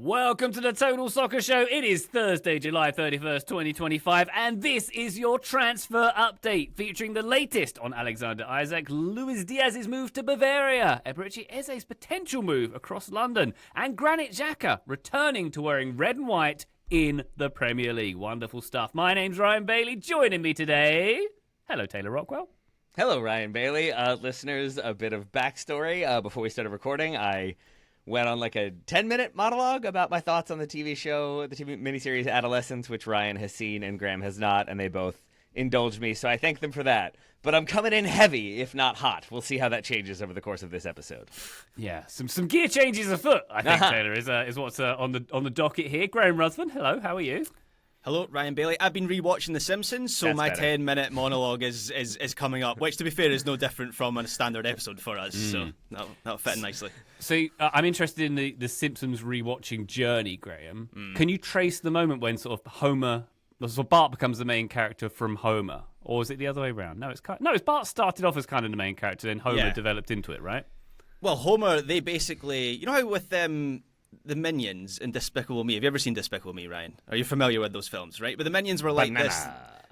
Welcome to the Total Soccer Show. It is Thursday, July 31st, 2025, and this is your transfer update featuring the latest on Alexander Isak, Luis Diaz's move to Bavaria, Eberechi Eze's potential move across London, and Granit Xhaka returning to wearing red and white in the Premier League. Wonderful stuff. My name's Ryan Bailey. Joining me today, hello Taylor Rockwell. Hello, Ryan Bailey. Listeners, a bit of backstory. Before we started recording, I went on like a 10-minute monologue about my thoughts on the TV show, the TV miniseries Adolescence, which Ryan has seen and Graham has not, and they both indulged me, so I thank them for that. But I'm coming in heavy, if not hot. We'll see how that changes over the course of this episode. Yeah, some gear changes afoot, I think, Taylor, is what's on the docket here. Graham Ruthven, hello, how are you? Hello, Ryan Bailey. I've been rewatching The Simpsons, so That's my better. 10-minute monologue is coming up, which, to be fair, is no different from a standard episode for us, so that'll fit in nicely. So I'm interested in the Simpsons rewatching journey, Graham. Can you trace the moment when sort of Bart becomes the main character from Homer, or is it the other way around? No, it's Bart started off as kind of the main character, then Homer developed into it, right? Well, Homer, they basically, you know how with the Minions in Despicable Me. Have you ever seen Despicable Me, Ryan? Are you familiar with those films, right? But the Minions were like this.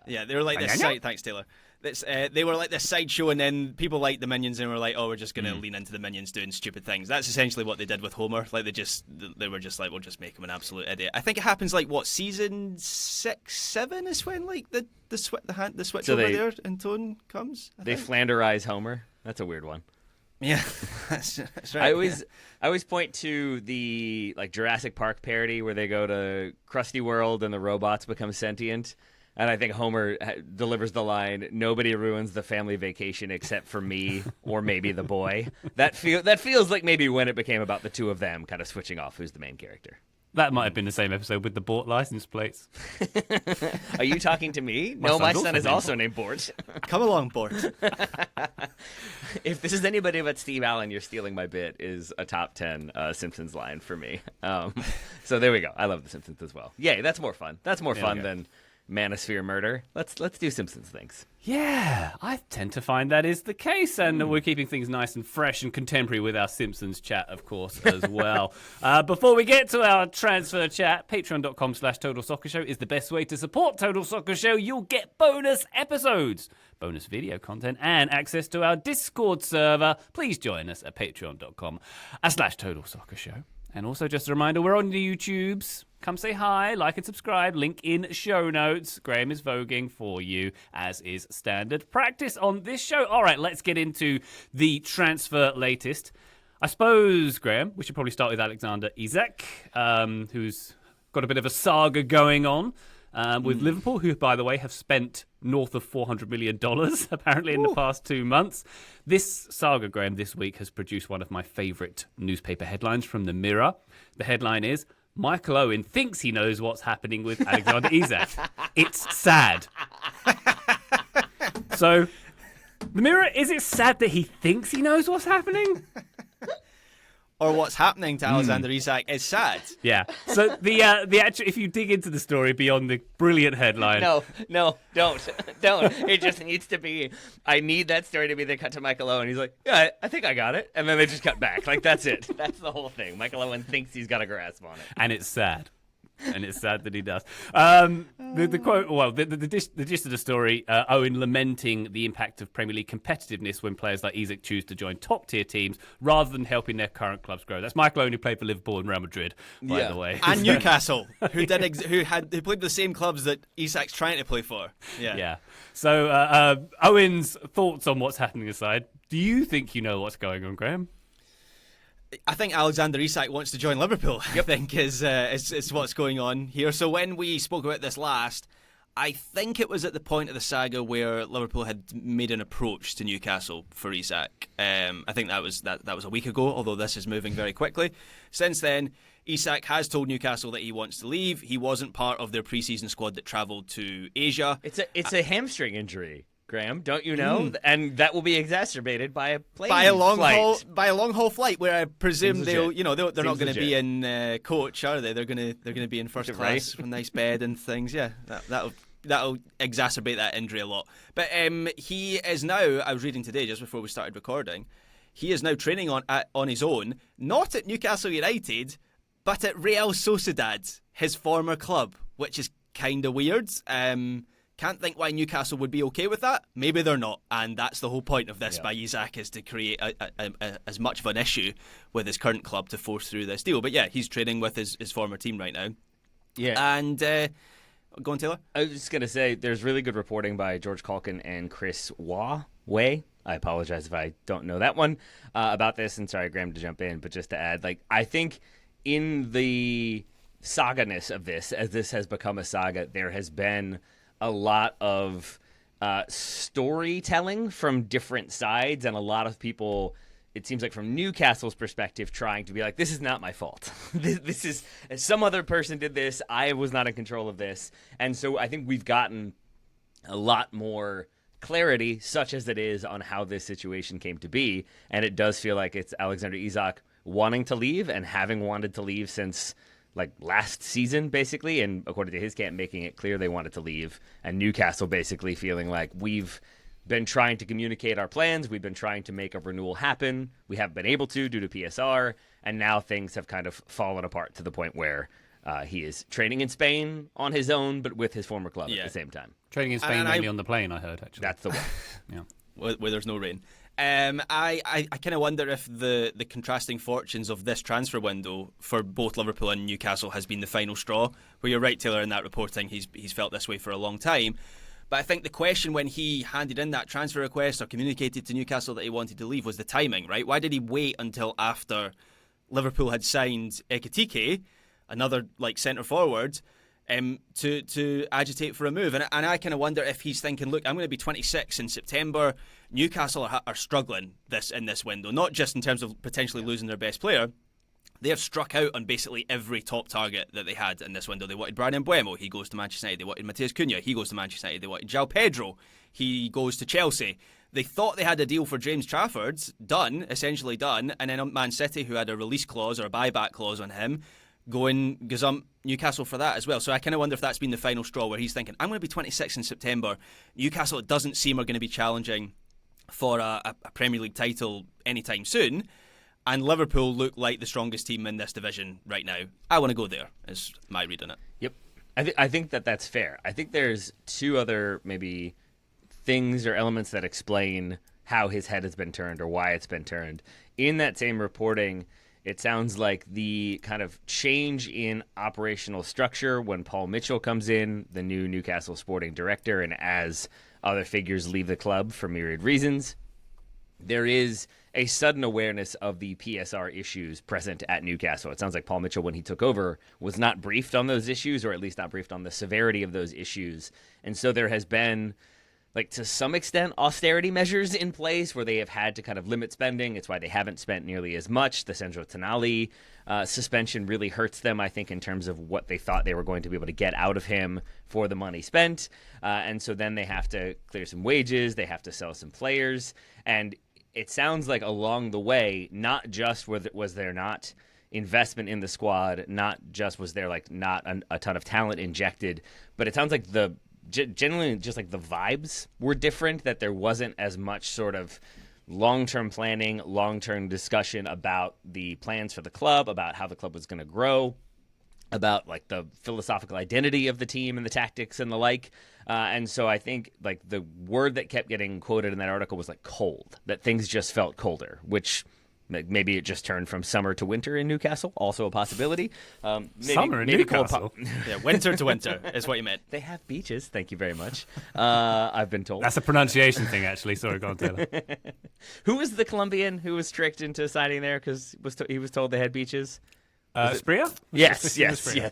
Yeah, they were like this side. Thanks, Taylor. They were like this sideshow, and then people liked the Minions and were like, "Oh, we're just going to lean into the Minions doing stupid things." That's essentially what they did with Homer. Like they were just like, "We'll just make him an absolute idiot." I think it happens like what, season 6, 7 is when like the switch over there in tone comes. They Flanderize Homer. That's a weird one. Yeah, that's right. I always point to the like Jurassic Park parody where they go to Krusty World and the robots become sentient, and I think Homer delivers the line, "Nobody ruins the family vacation except for me or maybe the boy." That feels like maybe when it became about the two of them kind of switching off who's the main character. That might have been the same episode with the Bort license plates. Are you talking to me? No, my son is also named Bort. Come along, Bort. If this is anybody but Steve Allen, "You're stealing my bit" is a top 10 Simpsons line for me. So there we go. I love The Simpsons as well. Yay, that's more fun. That's more fun than Manosphere Murder. Let's do Simpsons things. Yeah, I tend to find that is the case, and we're keeping things nice and fresh and contemporary with our Simpsons chat, of course, as well. Before we get to our transfer chat, patreon.com/Total Soccer Show is the best way to support Total Soccer Show. You'll get bonus episodes, bonus video content, and access to our Discord server. Please join us at patreon.com/Total Soccer Show. And also, just a reminder, we're on the YouTubes. Come say hi, like and subscribe. Link in show notes. Graham is voguing for you, as is standard practice on this show. All right, let's get into the transfer latest. I suppose, Graham, we should probably start with Alexander Isak, who's got a bit of a saga going on with Liverpool, who, by the way, have spent north of $400 million, apparently, in the past 2 months. This saga, Graham, this week has produced one of my favourite newspaper headlines from the Mirror. The headline is, "Michael Owen thinks he knows what's happening with Alexander Isak. It's sad." So, the Mirror, is it sad that he thinks he knows what's happening? Or what's happening to Alexander Isak is sad. Yeah. So the actual, if you dig into the story beyond the brilliant headline, No, don't. It just needs to be. I need that story to be the cut to Michael Owen. He's like, "Yeah, I think I got it," and then they just cut back. Like that's it. That's the whole thing. Michael Owen thinks he's got a grasp on it, and it's sad. And it's sad that he does. The quote, well, the gist of the story, Owen lamenting the impact of Premier League competitiveness when players like Isak choose to join top-tier teams rather than helping their current clubs grow. That's Michael Owen, who played for Liverpool and Real Madrid, by the way. And Newcastle, who played for the same clubs that Isak's trying to play for. Yeah. So Owen's thoughts on what's happening aside, do you think you know what's going on, Graham? I think Alexander Isak wants to join Liverpool. I think is what's going on here. So when we spoke about this last, I think it was at the point of the saga where Liverpool had made an approach to Newcastle for Isak. I think that was a week ago, although this is moving very quickly. Since then, Isak has told Newcastle that he wants to leave. He wasn't part of their pre-season squad that travelled to Asia. It's a hamstring injury, Graham, don't you know? And that will be exacerbated by a plane by a long haul flight, where I presume they're not going to be in coach, are they? They're going to be in first class with a nice bed and things. Yeah, that'll exacerbate that injury a lot. But he is now. I was reading today just before we started recording. He is now training on his own, not at Newcastle United, but at Real Sociedad, his former club, which is kind of weird. Can't think why Newcastle would be okay with that. Maybe they're not, and that's the whole point of this by Isak, is to create as much of an issue with his current club to force through this deal. But yeah, he's training with his former team right now. Yeah. And go on, Taylor. I was just going to say, there's really good reporting by George Calkin and Chris Way. I apologize if I don't know that one about this, and sorry, Graham, to jump in, but just to add, like, I think in the saga-ness of this, as this has become a saga, there has been a lot of storytelling from different sides, and a lot of people, it seems like from Newcastle's perspective, trying to be like, this is not my fault. This is, some other person did this. I was not in control of this. And so I think we've gotten a lot more clarity, such as it is, on how this situation came to be. And it does feel like it's Alexander Isak wanting to leave, and having wanted to leave since like last season, basically, and according to his camp, making it clear they wanted to leave, and Newcastle basically feeling like, we've been trying to communicate our plans, we've been trying to make a renewal happen, we haven't been able to due to PSR, and now things have kind of fallen apart to the point where he is training in Spain on his own, but with his former club at the same time. Training in Spain, mainly on the plane, I heard, actually. That's the one. Yeah. Where there's no rain. I kind of wonder if the contrasting fortunes of this transfer window for both Liverpool and Newcastle has been the final straw. Where you're right, Taylor, in that reporting, he's felt this way for a long time. But I think the question when he handed in that transfer request or communicated to Newcastle that he wanted to leave was the timing, right? Why did he wait until after Liverpool had signed Ekitike, another like centre forward, to agitate for a move? And I kind of wonder if he's thinking, look, I'm going to be 26 in September. Newcastle are struggling in this window, not just in terms of potentially losing their best player. They have struck out on basically every top target that they had in this window. They wanted Brian Mbeumo, he goes to Manchester United. They wanted Mateus Cunha, he goes to Manchester United. They wanted João Pedro, he goes to Chelsea. They thought they had a deal for James Trafford, essentially done, and then Man City, who had a release clause or a buyback clause on him, going gazump Newcastle for that as well. So I kind of wonder if that's been the final straw, where he's thinking, I'm going to be 26 in September. Newcastle, it doesn't seem, are going to be challenging for a Premier League title anytime soon. And Liverpool look like the strongest team in this division right now. I want to go there, is my read on it. Yep. I think that's fair. I think there's two other maybe things or elements that explain how his head has been turned or why it's been turned. In that same reporting, it sounds like the kind of change in operational structure when Paul Mitchell comes in, the new Newcastle sporting director, and as other figures leave the club for myriad reasons, there is a sudden awareness of the PSR issues present at Newcastle. It sounds like Paul Mitchell, when he took over, was not briefed on those issues, or at least not briefed on the severity of those issues. And so there has been, like, to some extent, austerity measures in place where they have had to kind of limit spending. It's why they haven't spent nearly as much. The Sandro Tonali suspension really hurts them, I think, in terms of what they thought they were going to be able to get out of him for the money spent. And so then they have to clear some wages. They have to sell some players. And it sounds like along the way, not just was there not investment in the squad, not just was there like not a ton of talent injected, but it sounds like generally just like the vibes were different, that there wasn't as much sort of long-term planning, long-term discussion about the plans for the club, about how the club was going to grow, about like the philosophical identity of the team and the tactics and the like. And so I think like the word that kept getting quoted in that article was like cold, that things just felt colder, which maybe it just turned from summer to winter in Newcastle, also a possibility. Summer in Newcastle? Yeah, winter to winter is what you meant. They have beaches, thank you very much. I've been told. That's a pronunciation thing, actually. Sorry, go on, Taylor. Who was the Colombian who was tricked into signing there because he was told they had beaches? Spria? Yes,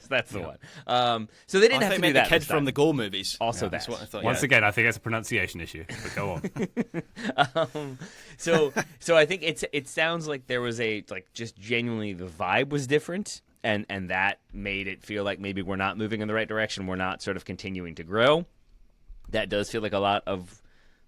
that's the one. So they didn't have to do that. The kid from the Goal movies. Also, that's what I thought. Once again, I think it's a pronunciation issue. But go on. So I think it sounds like there was just genuinely the vibe was different, and that made it feel like maybe we're not moving in the right direction. We're not sort of continuing to grow. That does feel like a lot of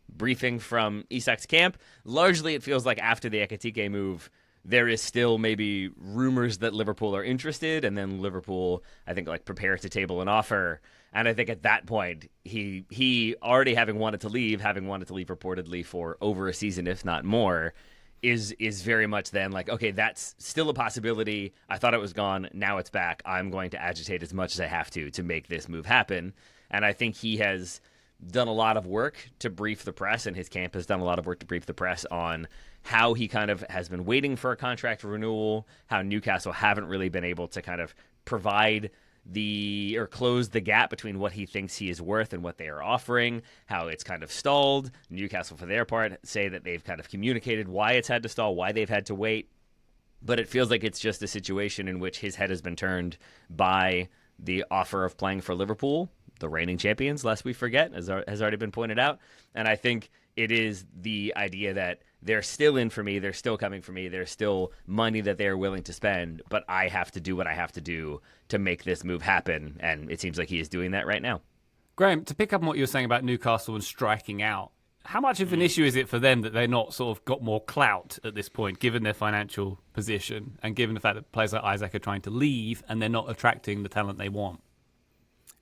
briefing from Isak's camp. Largely, it feels like after the Ekitike move, there is still maybe rumors that Liverpool are interested, and then Liverpool, I think, like prepare to table an offer. And I think at that point, he already having wanted to leave reportedly for over a season, if not more, is very much then like, okay, that's still a possibility. I thought it was gone. Now it's back. I'm going to agitate as much as I have to make this move happen. And I think he has done a lot of work to brief the press, and his camp has done a lot of work to brief the press on how he kind of has been waiting for a contract renewal, how Newcastle haven't really been able to kind of provide or close the gap between what he thinks he is worth and what they are offering, how it's kind of stalled. Newcastle, for their part, say that they've kind of communicated why it's had to stall, why they've had to wait. But it feels like it's just a situation in which his head has been turned by the offer of playing for Liverpool, the reigning champions, lest we forget, as has already been pointed out. And I think it is the idea that they're still in for me, they're still coming for me, there's still money that they're willing to spend, but I have to do what I have to do to make this move happen, and it seems like he is doing that right now. Graham, to pick up on what you were saying about Newcastle and striking out, how much of an issue is it for them that they're not sort of got more clout at this point, given their financial position, and given the fact that players like Isak are trying to leave and they're not attracting the talent they want?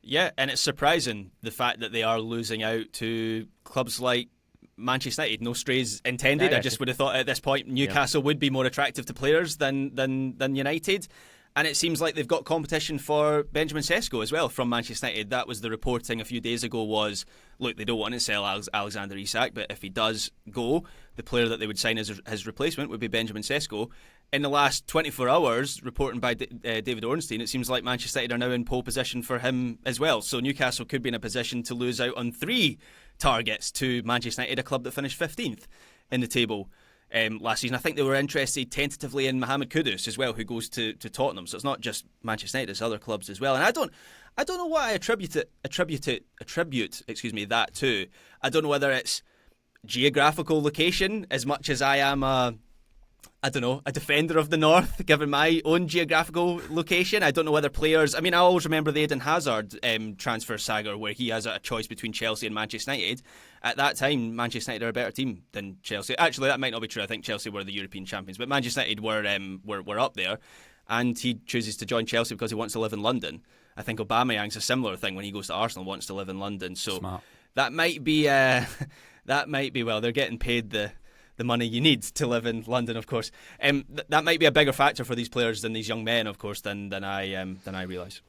Yeah, and it's surprising the fact that they are losing out to clubs like Manchester United. No strays intended. I just would have thought at this point Newcastle would be more attractive to players than United. And it seems like they've got competition for Benjamin Sesko as well from Manchester United. That was the reporting a few days ago was, look, they don't want to sell Alexander Isak, but if he does go, the player that they would sign as his replacement would be Benjamin Sesko. In the last 24 hours, reporting by David Ornstein, it seems like Manchester United are now in pole position for him as well. So Newcastle could be in a position to lose out on 3 targets to Manchester United, a club that finished 15th in the table last season. I think they were interested tentatively in Mohamed Kudus as well, who goes to Tottenham. So it's not just Manchester United, it's other clubs as well. And I don't know what I attribute that to. I don't know whether it's geographical location as much as I am a defender of the North, given my own geographical location. I don't know whether players... I mean, I always remember the Eden Hazard transfer saga where he has a choice between Chelsea and Manchester United. At that time, Manchester United are a better team than Chelsea. Actually, that might not be true. I think Chelsea were the European champions, but Manchester United were up there, and he chooses to join Chelsea because he wants to live in London. I think Aubameyang's a similar thing when he goes to Arsenal, wants to live in London. So Smart. That might be... well, they're getting paid the money you need to live in London, of course. That might be a bigger factor for these players than these young men, of course, than I realise.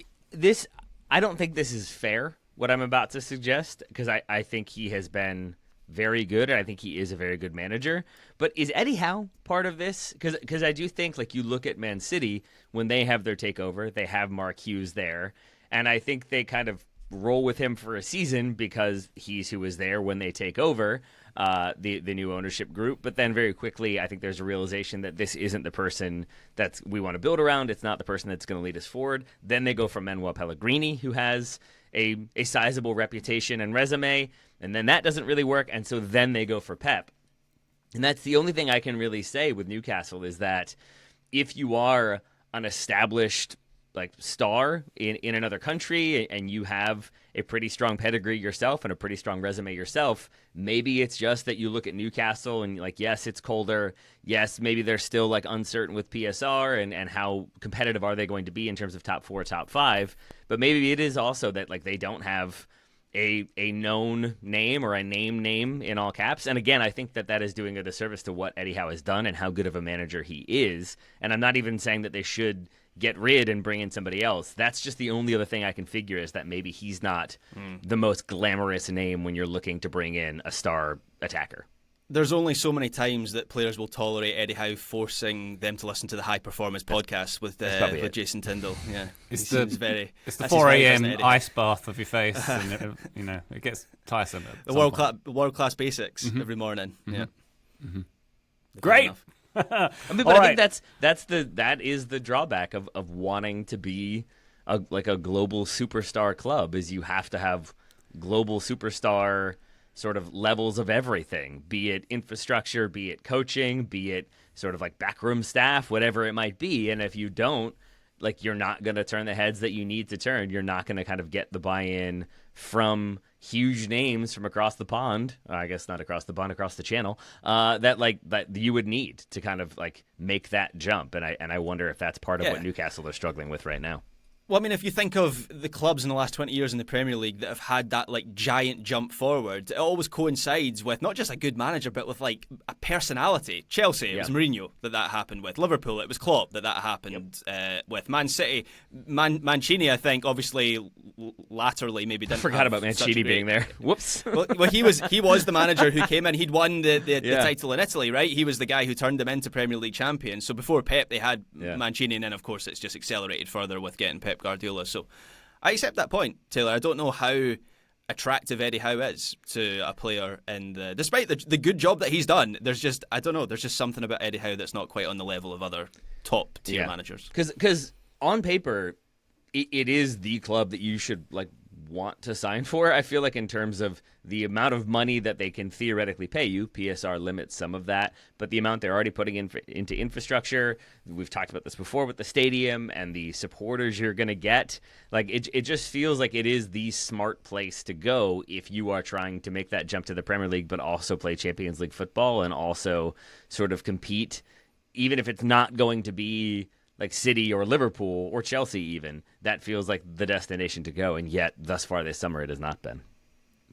I don't think this is fair, what I'm about to suggest, because I think he has been very good, and I think he is a very good manager. But is Eddie Howe part of this? Because I do think, like, you look at Man City, when they have their takeover, they have Mark Hughes there, and I think they kind of roll with him for a season because he's who is there when they take over the new ownership group. But then very quickly, I think there's a realization that this isn't the person that we want to build around. It's not the person that's going to lead us forward. Then they go for Manuel Pellegrini, who has a sizable reputation and resume, and then that doesn't really work. And so then they go for Pep. And that's the only thing I can really say with Newcastle is that if you are an established star in another country and you have a pretty strong pedigree yourself and a pretty strong resume yourself, maybe it's just that you look at Newcastle and yes, it's colder. Yes, maybe they're still uncertain with PSR and how competitive are they going to be in terms of top 4, top 5. But maybe it is also that they don't have a known name or a name in all caps. And again, I think that is doing a disservice to what Eddie Howe has done and how good of a manager he is. And I'm not even saying that they should get rid and bring in somebody else. That's just the only other thing I can figure is that maybe he's not the most glamorous name when you're looking to bring in a star attacker. There's only so many times that players will tolerate Eddie Howe forcing them to listen to the High Performance podcast with Jason Tyndall. Yeah, it's the 4 a.m. ice bath of your face, and it gets tiresome. The world class basics every morning. Mm-hmm. Yeah, mm-hmm. Great. I mean, but I think that is the drawback of wanting to be a global superstar club is you have to have global superstar sort of levels of everything, be it infrastructure, be it coaching, be it sort of backroom staff, whatever it might be. And if you don't, you're not going to turn the heads that you need to turn. You're not going to kind of get the buy-in from huge names from across the pond. I guess not across the pond, across the channel. That you would need to kind of make that jump. And I wonder if that's part of what Newcastle are struggling with right now. Well, I mean, if you think of the clubs in the last 20 years in the Premier League that have had that like giant jump forward, it always coincides with not just a good manager, but with like a personality. Chelsea, it was Mourinho that happened with. Liverpool, it was Klopp that happened with. Man City, Mancini, I think, obviously latterly maybe didn't. I forgot about Mancini being there. Whoops. Well, he was the manager who came in. He'd won the title in Italy, right? He was the guy who turned them into Premier League champions. So before Pep, they had Mancini, and then of course it's just accelerated further with getting Pep Guardiola. So I accept that point, Taylor. I don't know how attractive Eddie Howe is to a player, and despite the good job that he's done, there's just something about Eddie Howe that's not quite on the level of other top tier managers. Because on paper, it is the club that you should want to sign for. I feel like in terms of the amount of money that they can theoretically pay you, PSR limits some of that, but the amount they're already putting into infrastructure, we've talked about this before with the stadium and the supporters you're going to get, it just feels like it is the smart place to go if you are trying to make that jump to the Premier League, but also play Champions League football and also sort of compete, even if it's not going to be like City or Liverpool or Chelsea even. That feels like the destination to go, and yet thus far this summer it has not been.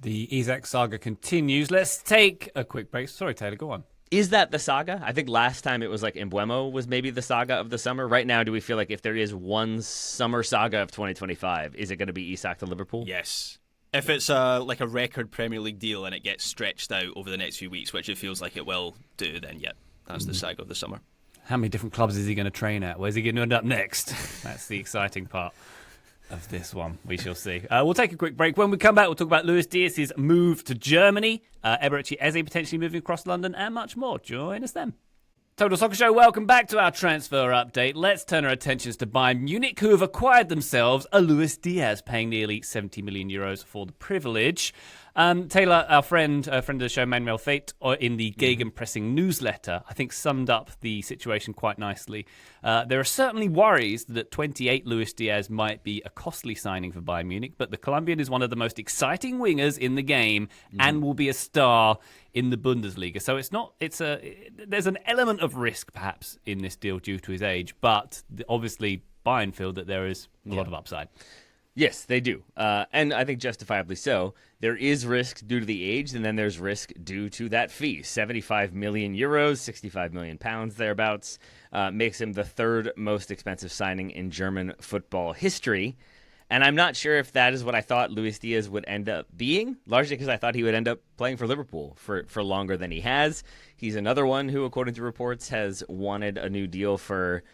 The Isak saga continues. Let's take a quick break. Sorry, Taylor, go on. Is that the saga? I think last time it was like Mbeumo was maybe the saga of the summer. Right now, do we feel like if there is one summer saga of 2025, is it going to be Isak to Liverpool? Yes. If it's a record Premier League deal and it gets stretched out over the next few weeks, which it feels like it will do, then that's the saga of the summer. How many different clubs is he going to train at? Where's he going to end up next? That's the exciting part of this one. We shall see. We'll take a quick break. When we come back, we'll talk about Luis Diaz's move to Germany, Eberechi Eze potentially moving across London, and much more. Join us then. Total Soccer Show, welcome back to our transfer update. Let's turn our attentions to Bayern Munich, who have acquired themselves a Luis Diaz, paying nearly 70 million euros for the privilege. Taylor, our friend of the show, Manuel Fate, in the Gegenpressing newsletter, I think summed up the situation quite nicely. There are certainly worries that 28 Luis Diaz might be a costly signing for Bayern Munich, but the Colombian is one of the most exciting wingers in the game and will be a star in the Bundesliga. So there's an element of risk perhaps in this deal due to his age, but obviously Bayern feel that there is a lot of upside. Yes, they do. And I think justifiably so. There is risk due to the age, and then there's risk due to that fee. 75 million euros, 65 million pounds thereabouts, makes him the third most expensive signing in German football history. And I'm not sure if that is what I thought Luis Diaz would end up being, largely because I thought he would end up playing for Liverpool for longer than he has. He's another one who, according to reports, has wanted a new deal for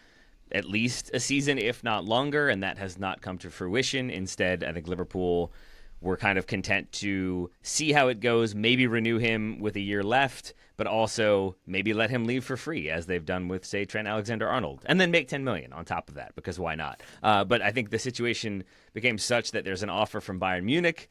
at least a season, if not longer, and that has not come to fruition. Instead, I think Liverpool were kind of content to see how it goes, maybe renew him with a year left, but also maybe let him leave for free, as they've done with, say, Trent Alexander-Arnold, and then make 10 million on top of that, because why not? But I think the situation became such that there's an offer from Bayern Munich.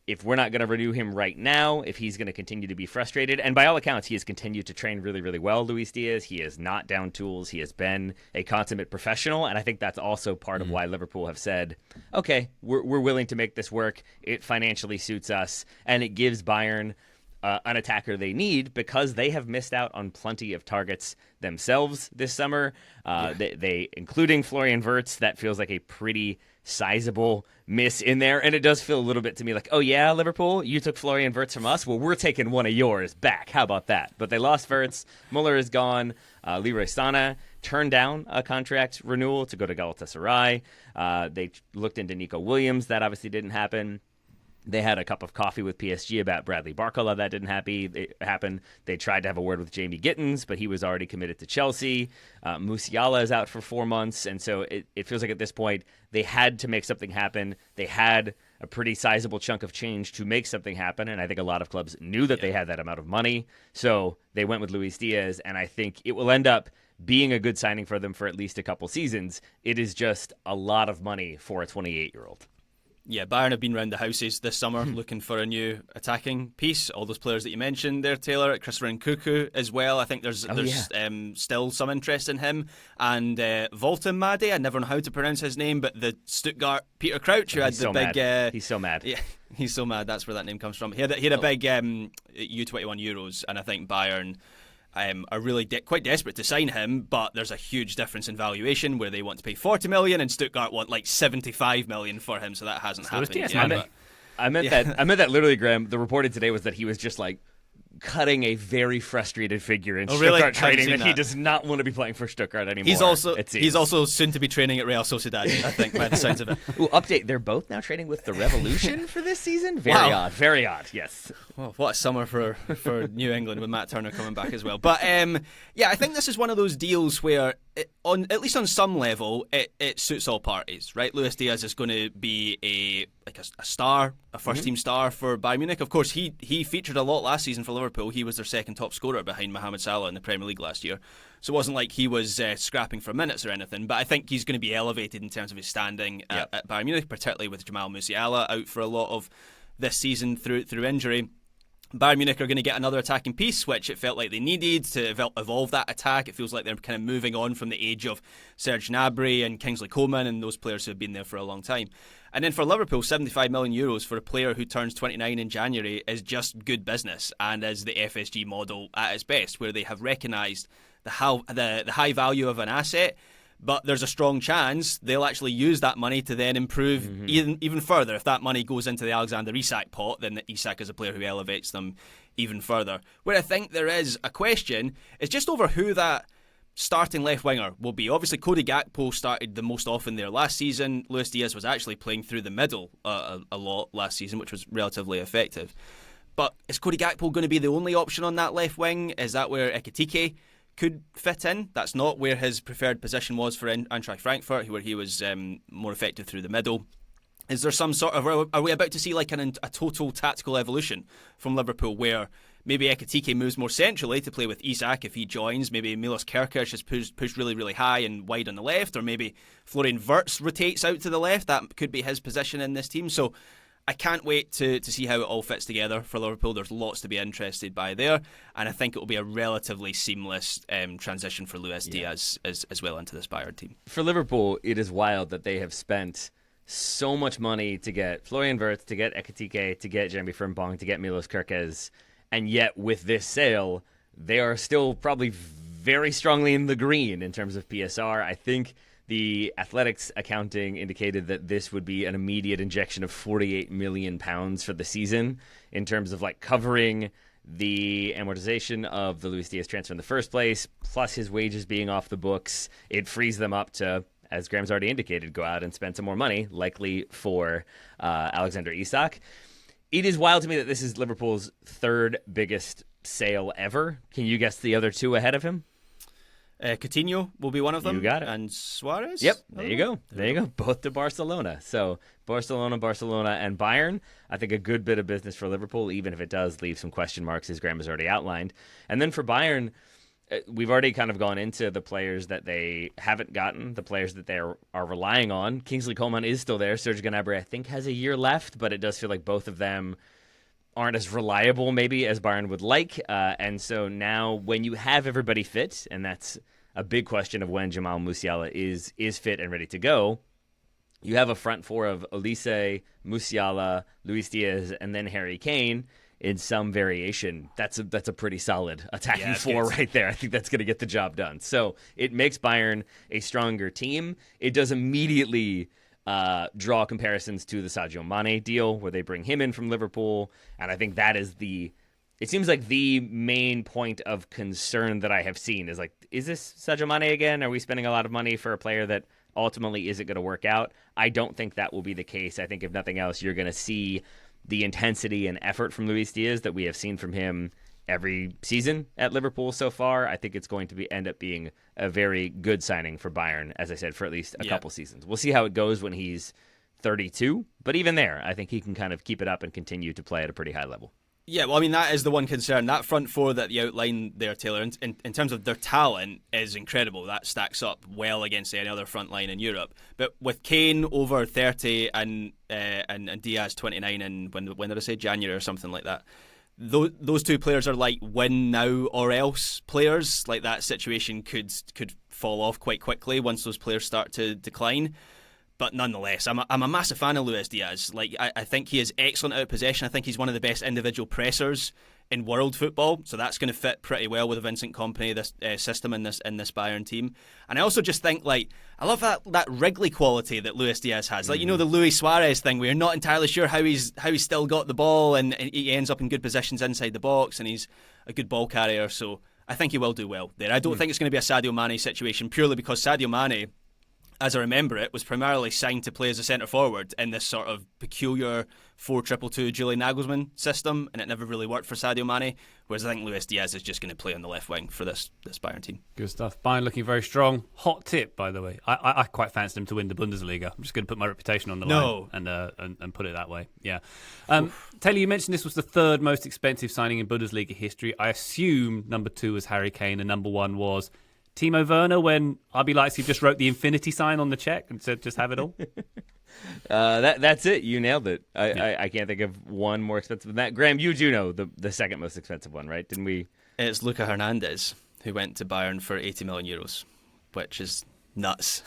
If we're not going to renew him right now, if he's going to continue to be frustrated, and by all accounts, he has continued to train really, really well, Luis Diaz. He is not down tools. He has been a consummate professional, and I think that's also part of why Liverpool have said, okay, we're willing to make this work. It financially suits us, and it gives Bayern an attacker they need, because they have missed out on plenty of targets themselves this summer. They including Florian Wirtz, that feels like a pretty sizable miss in there, and it does feel a little bit to me like, oh yeah, Liverpool, you took Florian Wirtz from us, well, we're taking one of yours back. How about that? But they lost Wirtz. Muller is gone. Leroy Sana turned down a contract renewal to go to Galatasaray. They looked into Nico Williams. That obviously didn't happen. They had a cup of coffee with PSG about Bradley Barcola. That didn't happen. They tried to have a word with Jamie Gittins, but he was already committed to Chelsea. Musiala is out for 4 months, and so it feels like at this point they had to make something happen. They had a pretty sizable chunk of change to make something happen, and I think a lot of clubs knew that they had that amount of money, so they went with Luis Diaz, and I think it will end up being a good signing for them for at least a couple seasons. It is just a lot of money for a 28-year-old. Yeah, Bayern have been round the houses this summer looking for a new attacking piece. All those players that you mentioned there, Taylor, Christopher Nkunku as well. I think there's still some interest in him. And Voltemade, I never know how to pronounce his name, but the Stuttgart Peter Crouch, who had the big... He's so mad. Yeah, he's so mad. That's where that name comes from. He had a big U21 Euros, and I think Bayern are really quite desperate to sign him, but there's a huge difference in valuation where they want to pay 40 million and Stuttgart want like 75 million for him, so that hasn't happened yet. I meant that literally, Graham. The reporting today was that he was just like cutting a very frustrated figure in Stuttgart training, that he does not want to be playing for Stuttgart anymore. He's also soon to be training at Real Sociedad, I think, by the sounds of it. Ooh, update, they're both now training with the Revolution for this season? Very odd, yes. Well, what a summer for New England with Matt Turner coming back as well. But yeah, I think this is one of those deals where, at least on some level, it suits all parties, right? Luis Diaz is going to be a star, a first-team star for Bayern Munich. Of course, he featured a lot last season for Liverpool. He was their second top scorer behind Mohamed Salah in the Premier League last year. So it wasn't like he was scrapping for minutes or anything. But I think he's going to be elevated in terms of his standing at Bayern Munich, particularly with Jamal Musiala out for a lot of this season through injury. Bayern Munich are going to get another attacking piece, which it felt like they needed to evolve that attack. It feels like they're kind of moving on from the age of Serge Gnabry and Kingsley Coman and those players who have been there for a long time. And then for Liverpool, 75 million euros for a player who turns 29 in January is just good business, and is the FSG model at its best, where they have recognised the high value of an asset, but there's a strong chance they'll actually use that money to then improve even further. If that money goes into the Alexander Isak pot, then Isak is a player who elevates them even further. Where I think there is a question is just over who that starting left winger will be. Obviously, Cody Gakpo started the most often there last season. Luis Diaz was actually playing through the middle a lot last season, which was relatively effective. But is Cody Gakpo going to be the only option on that left wing? Is that where Ekitike could fit in? That's not where his preferred position was for Eintracht Frankfurt, where he was more effective through the middle. Is there some sort of... Are we about to see like a total tactical evolution from Liverpool, where maybe Ekitike moves more centrally to play with Isak if he joins? Maybe Milos Kerkers is pushed really, really high and wide on the left, or maybe Florian Wirtz rotates out to the left. That could be his position in this team. So I can't wait to see how it all fits together for Liverpool. There's lots to be interested by there, and I think it will be a relatively seamless transition for Luis Diaz as well into this Bayern team. For Liverpool, it is wild that they have spent so much money to get Florian Wirtz, to get Ekitike, to get Jeremy Frimpong, to get Milos Kerkez, and yet with this sale, they are still probably very strongly in the green in terms of PSR. I think the Athletics accounting indicated that this would be an immediate injection of £48 million for the season in terms of like covering the amortization of the Luis Diaz transfer in the first place, plus his wages being off the books. It frees them up to, as Graham's already indicated, go out and spend some more money, likely for Alexander Isak. It is wild to me that this is Liverpool's third biggest sale ever. Can you guess the other two ahead of him? Coutinho will be one of them. You got it. And Suarez? Yep. There you go. There you go. Both to Barcelona. So Barcelona, and Bayern. I think a good bit of business for Liverpool, even if it does leave some question marks, as Graham has already outlined. And then for Bayern, we've already kind of gone into the players that they haven't gotten, the players that they are relying on. Kingsley Coman is still there. Serge Gnabry, I think, has a year left, but it does feel like both of them aren't as reliable maybe as Bayern would like. And so now when you have everybody fit, and that's a big question of when Jamal Musiala is fit and ready to go, you have a front four of Olise, Musiala, Luis Diaz, and then Harry Kane in some variation. That's a pretty solid attacking four right there. I think that's going to get the job done. So it makes Bayern a stronger team. It does immediately draw comparisons to the Sadio Mane deal, where they bring him in from Liverpool, and I think that is it seems like the main point of concern that I have seen is like, is this Sadio Mane again? Are we spending a lot of money for a player that ultimately isn't going to work out? I don't think that will be the case. I think if nothing else, you're going to see the intensity and effort from Luis Diaz that we have seen from him every season at Liverpool so far. I think it's going to end up being a very good signing for Bayern, as I said, for at least a couple seasons. We'll see how it goes when he's 32, but even there, I think he can kind of keep it up and continue to play at a pretty high level. Yeah, well, I mean, that is the one concern. That front four that you outlined there, Taylor, in terms of their talent, is incredible. That stacks up well against any other front line in Europe. But with Kane over 30 and Diaz 29 in, when did I say, January or something like that, those two players are like win now or else players. Like, that situation could fall off quite quickly once those players start to decline. But nonetheless, I'm a massive fan of Luis Diaz. Like, I think he is excellent out of possession. I think he's one of the best individual pressers in world football, so that's going to fit pretty well with the Vincent Kompany this system in this Bayern team. And I also just think, like, I love that Wrigley quality that Luis Diaz has. Like, you know, the Luis Suarez thing, where you're not entirely sure how he's still got the ball, and he ends up in good positions inside the box, and he's a good ball carrier. So I think he will do well there. I don't think it's going to be a Sadio Mane situation, purely because Sadio Mane, as I remember it, was primarily signed to play as a centre forward in this sort of peculiar 4-2-2 Julian Nagelsmann system, and it never really worked for Sadio Mane. Whereas I think Luis Diaz is just going to play on the left wing for this Bayern team. Good stuff. Bayern looking very strong. Hot tip, by the way. I quite fancy them to win the Bundesliga. I'm just going to put my reputation on the line and put it that way. Yeah. Taylor, you mentioned this was the third most expensive signing in Bundesliga history. I assume number 2 was Harry Kane and number 1 was Timo Werner, when RB Leipzig just wrote the infinity sign on the check and said, just have it all? That's it. You nailed it. I can't think of one more expensive than that. Graham, you do know the second most expensive one, right? Didn't we? It's Luca Hernandez, who went to Bayern for 80 million euros, which is nuts.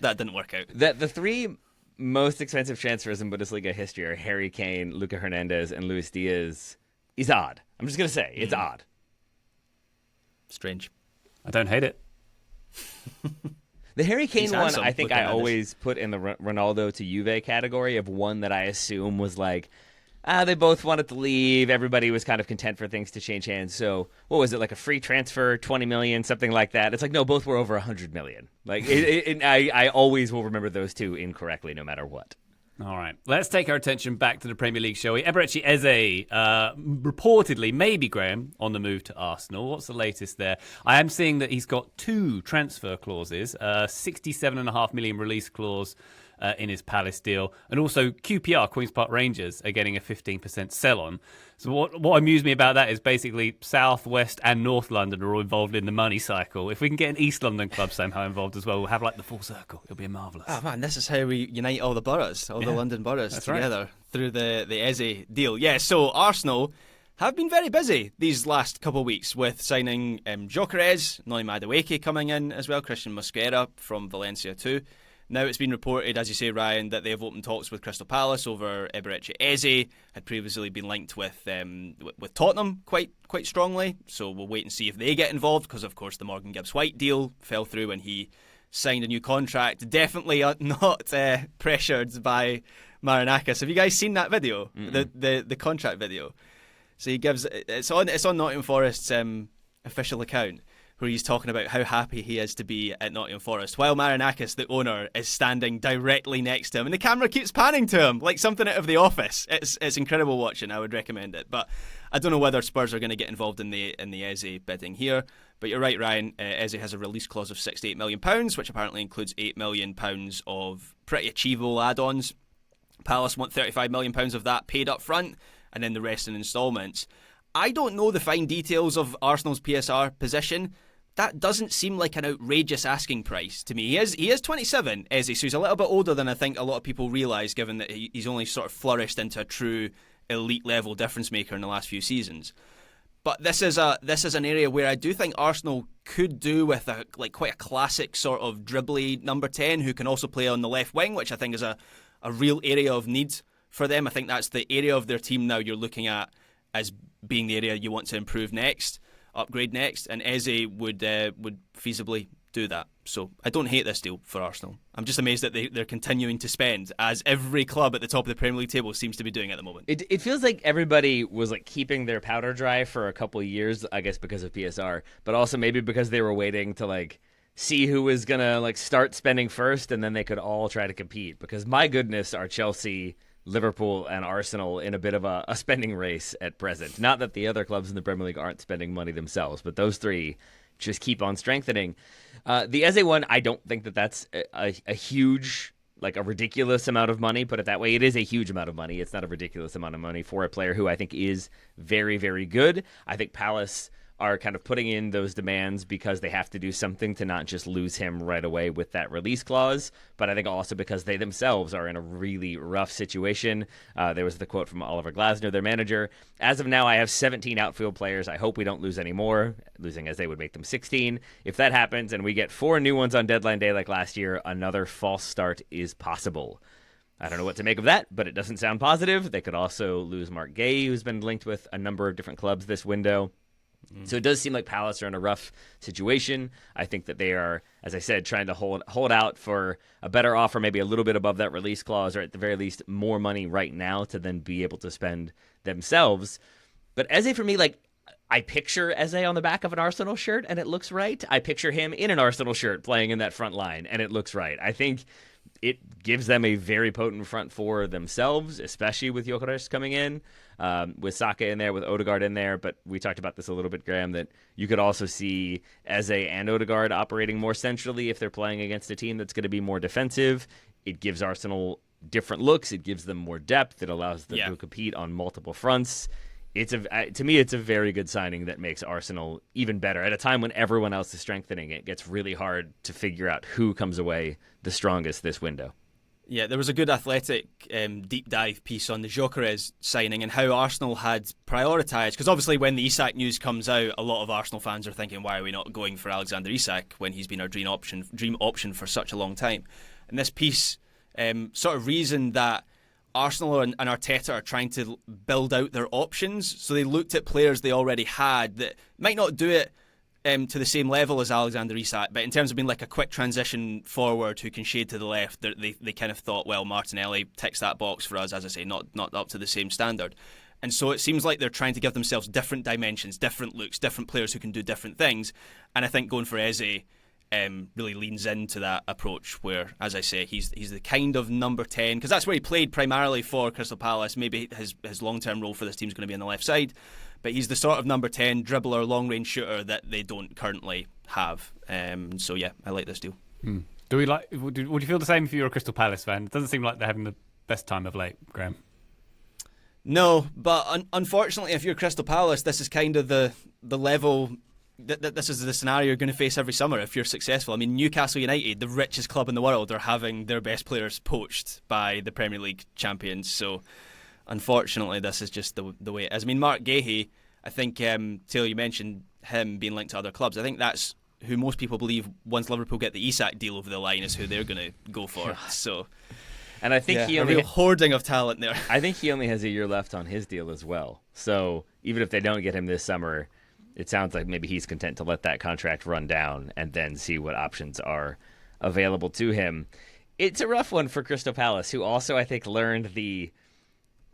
That didn't work out. The 3 most expensive transfers in Bundesliga history are Harry Kane, Luca Hernandez, and Luis Diaz. Is odd. I'm just going to say, it's odd. Strange. I don't hate it. The Harry Kane one, I think I Hernandez. always put in the Ronaldo to Juve category of one that I assume was like, they both wanted to leave. Everybody was kind of content for things to change hands. So what was it, like a free transfer, 20 million, something like that? It's like, no, both were over 100 million. Like I always will remember those two incorrectly no matter what. All right, let's take our attention back to the Premier League, shall we? Eberechi Eze, reportedly, maybe, Graham, on the move to Arsenal. What's the latest there? I am seeing that he's got 2 transfer clauses, 67.5 million release clause in his Palace deal, and also QPR, Queen's Park Rangers, are getting a 15% sell-on. So what amused me about that is basically South, West and North London are all involved in the money cycle. If we can get an East London club somehow involved as well, we'll have like the full circle. It'll be marvellous. Oh man, this is how we unite all the boroughs, the London boroughs together through the Eze deal. Yeah, so Arsenal have been very busy these last couple of weeks with signing Gyökeres, Noni Madueke coming in as well, Christian Mosquera from Valencia too. Now it's been reported, as you say, Ryan, that they have opened talks with Crystal Palace over Eberechi Eze. Had previously been linked with Tottenham quite strongly. So we'll wait and see if they get involved, because of course the Morgan Gibbs-White deal fell through when he signed a new contract. Definitely not pressured by Marinakis. Have you guys seen that video? The contract video. So he gives it's on Nottingham Forest's official account, where he's talking about how happy he is to be at Nottingham Forest, while Marinakis, the owner, is standing directly next to him, and the camera keeps panning to him like something out of The Office. It's incredible watching. I would recommend it, but I don't know whether Spurs are going to get involved in the Eze bidding here. But you're right, Ryan. Eze has a release clause of £68 million, which apparently includes £8 million of pretty achievable add-ons. Palace want £35 million of that paid up front, and then the rest in instalments. I don't know the fine details of Arsenal's PSR position. That doesn't seem like an outrageous asking price to me. He is 27, Eze, so he's a little bit older than I think a lot of people realise, given that he's only sort of flourished into a true elite level difference maker in the last few seasons. But this is an area where I do think Arsenal could do with quite a classic sort of dribbly number 10 who can also play on the left wing, which I think is a real area of need for them. I think that's the area of their team now you're looking at as being the area you want to improve next. Upgrade next, and Eze would feasibly do that. So I don't hate this deal for Arsenal. I'm just amazed that they're continuing to spend, as every club at the top of the Premier League table seems to be doing at the moment. It feels like everybody was like keeping their powder dry for a couple of years, I guess because of PSR, but also maybe because they were waiting to like see who was gonna like start spending first, and then they could all try to compete. Because my goodness, are Chelsea, Liverpool and Arsenal in a bit of a spending race at present. Not that the other clubs in the Premier League aren't spending money themselves, but those three just keep on strengthening. The Eze one, I don't think that's a huge, like a ridiculous amount of money. Put it that way, it is a huge amount of money. It's not a ridiculous amount of money for a player who I think is very, very good. I think Palace are kind of putting in those demands because they have to do something to not just lose him right away with that release clause, but I think also because they themselves are in a really rough situation. There was the quote from Oliver Glasner, their manager: "As of now, I have 17 outfield players. I hope we don't lose any more." Losing as they would make them 16. If that happens and we get 4 new ones on deadline day like last year, another false start is possible. I don't know what to make of that, but it doesn't sound positive. They could also lose Mark Gay, who's been linked with a number of different clubs this window. So it does seem like Palace are in a rough situation. I think that they are, as I said, trying to hold out for a better offer, maybe a little bit above that release clause, or at the very least more money right now to then be able to spend themselves. But Eze, for me, like, I picture Eze on the back of an Arsenal shirt, and it looks right. I picture him in an Arsenal shirt playing in that front line, and it looks right. I think it gives them a very potent front four themselves, especially with Gyökeres coming in, with Saka in there, with Odegaard in there. But we talked about this a little bit, Graham, that you could also see Eze and Odegaard operating more centrally if they're playing against a team that's going to be more defensive. It gives Arsenal different looks. It gives them more depth. It allows them to compete on multiple fronts. To me, it's a very good signing that makes Arsenal even better. At a time when everyone else is strengthening, it gets really hard to figure out who comes away the strongest this window. Yeah, there was a good Athletic deep dive piece on the Gyökeres signing and how Arsenal had prioritised, because obviously when the Isak news comes out, a lot of Arsenal fans are thinking, why are we not going for Alexander Isak when he's been our dream option for such a long time? And this piece sort of reasoned that Arsenal and Arteta are trying to build out their options, so they looked at players they already had that might not do it to the same level as Alexander Isak, but in terms of being like a quick transition forward who can shade to the left, they kind of thought, well, Martinelli ticks that box for us, as I say, not up to the same standard. And so it seems like they're trying to give themselves different dimensions, different looks, different players who can do different things. And I think going for Eze really leans into that approach where, as I say, he's the kind of number 10, because that's where he played primarily for Crystal Palace. Maybe his long-term role for this team is going to be on the left side, but he's the sort of number 10 dribbler, long-range shooter that they don't currently have. So yeah, I like this deal. Do we like? Would you feel the same if you're a Crystal Palace fan? It doesn't seem like they're having the best time of late, Graham. No, but unfortunately, if you're Crystal Palace, this is kind of the level. This is the scenario you're going to face every summer if you're successful. I mean, Newcastle United, the richest club in the world, are having their best players poached by the Premier League champions. So, unfortunately, this is just the way it is. I mean, Mark Gahey, I think, Taylor, you mentioned him being linked to other clubs. I think that's who most people believe, once Liverpool get the Isak deal over the line, is who they're going to go for. So, and I think he only a real hoarding of talent there. I think he only has a year left on his deal as well. So, even if they don't get him this summer, it sounds like maybe he's content to let that contract run down and then see what options are available to him. It's a rough one for Crystal Palace, who also, I think, learned the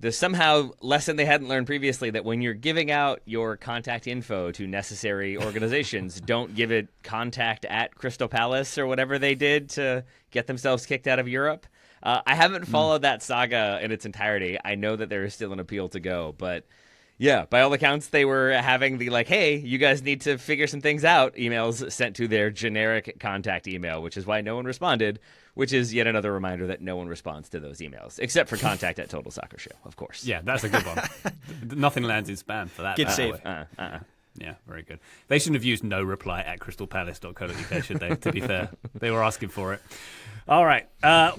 somehow lesson they hadn't learned previously, that when you're giving out your contact info to necessary organizations, don't give it contact at Crystal Palace or whatever they did to get themselves kicked out of Europe. I haven't followed that saga in its entirety. I know that there is still an appeal to go, but yeah, by all accounts, they were having the hey, you guys need to figure some things out emails sent to their generic contact email, which is why no one responded, which is yet another reminder that no one responds to those emails, except for contact at Total Soccer Show, of course. Yeah, that's a good one. Nothing lands in spam for that. Good save. Yeah, very good. They shouldn't have used no reply at crystalpalace.co.uk, should they, to be fair? They were asking for it. All right,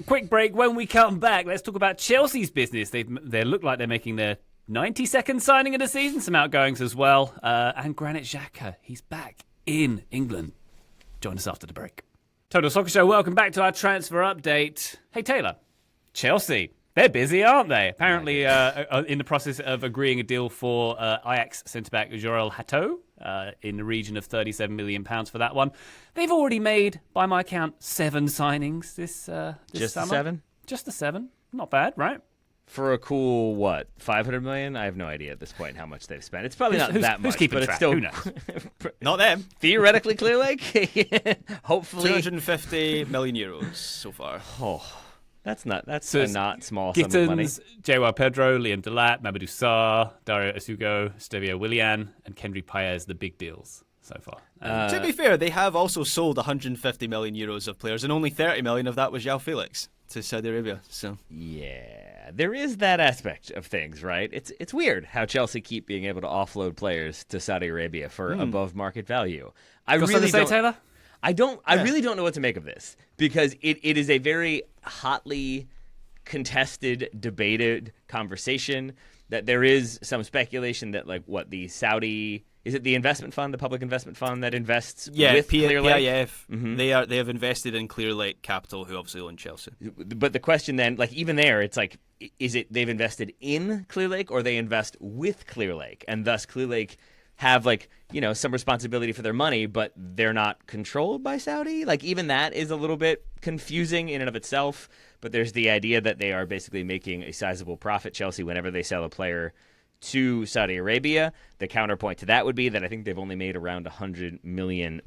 quick break. When we come back, let's talk about Chelsea's business. They look like they're making their 92nd signing of the season, some outgoings as well. And Granit Xhaka, he's back in England. Join us after the break. Total Soccer Show, welcome back to our transfer update. Hey, Taylor, Chelsea, they're busy, aren't they? Apparently in the process of agreeing a deal for Ajax centre-back Jorel Hato in the region of £37 million for that one. They've already made, by my count, 7 signings this Just summer. 7? Just the 7. Not bad, right? For a cool, what, 500 million? I have no idea at this point how much they've spent. It's probably not that much, who's keeping but track? it's still Who knows? Not them. theoretically Clear Lake. Hopefully, 250 million euros so far. Oh, that's So a not small sum of money. Gittins, J.Y. Pedro, Liam Delap, Mamadou Sarr, Dario Asugo, Stevie Willian, and Kendrick Paez, the big deals so far. To be fair, they have also sold 150 million euros of players, and only 30 million of that was João Felix to Saudi Arabia. So yeah, there is that aspect of things, right? It's weird how Chelsea keep being able to offload players to Saudi Arabia for above market value. I really don't, Taylor? I really don't know what to make of this, because it is a very hotly contested, debated conversation. That there is some speculation that the Saudi is it the investment fund, the public investment fund that invests Yeah, with Clear Lake? PIF. They have invested in Clear Lake Capital, who obviously own Chelsea. But the question then, like even there, it's like, is it they've invested in Clear Lake or they invest with Clear Lake, and thus Clear Lake have like, you know, some responsibility for their money, but they're not controlled by Saudi? Like even that is a little bit confusing in and of itself. But there's the idea that they are basically making a sizable profit, Chelsea, whenever they sell a player to Saudi Arabia. The counterpoint to that would be that I think they've only made around £100 million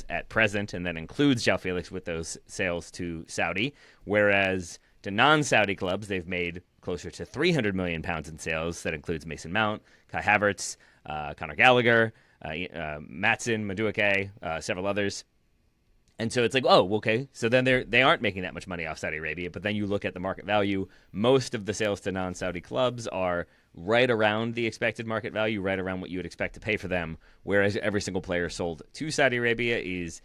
at present, and that includes João Felix with those sales to Saudi, whereas to non-Saudi clubs, they've made closer to £300 million in sales. That includes Mason Mount, Kai Havertz, Conor Gallagher, Maatsen, Madueke, several others. And so it's like, oh, okay, so then they aren't making that much money off Saudi Arabia. But then you look at the market value. Most of the sales to non-Saudi clubs are right around the expected market value, right around what you would expect to pay for them, whereas every single player sold to Saudi Arabia is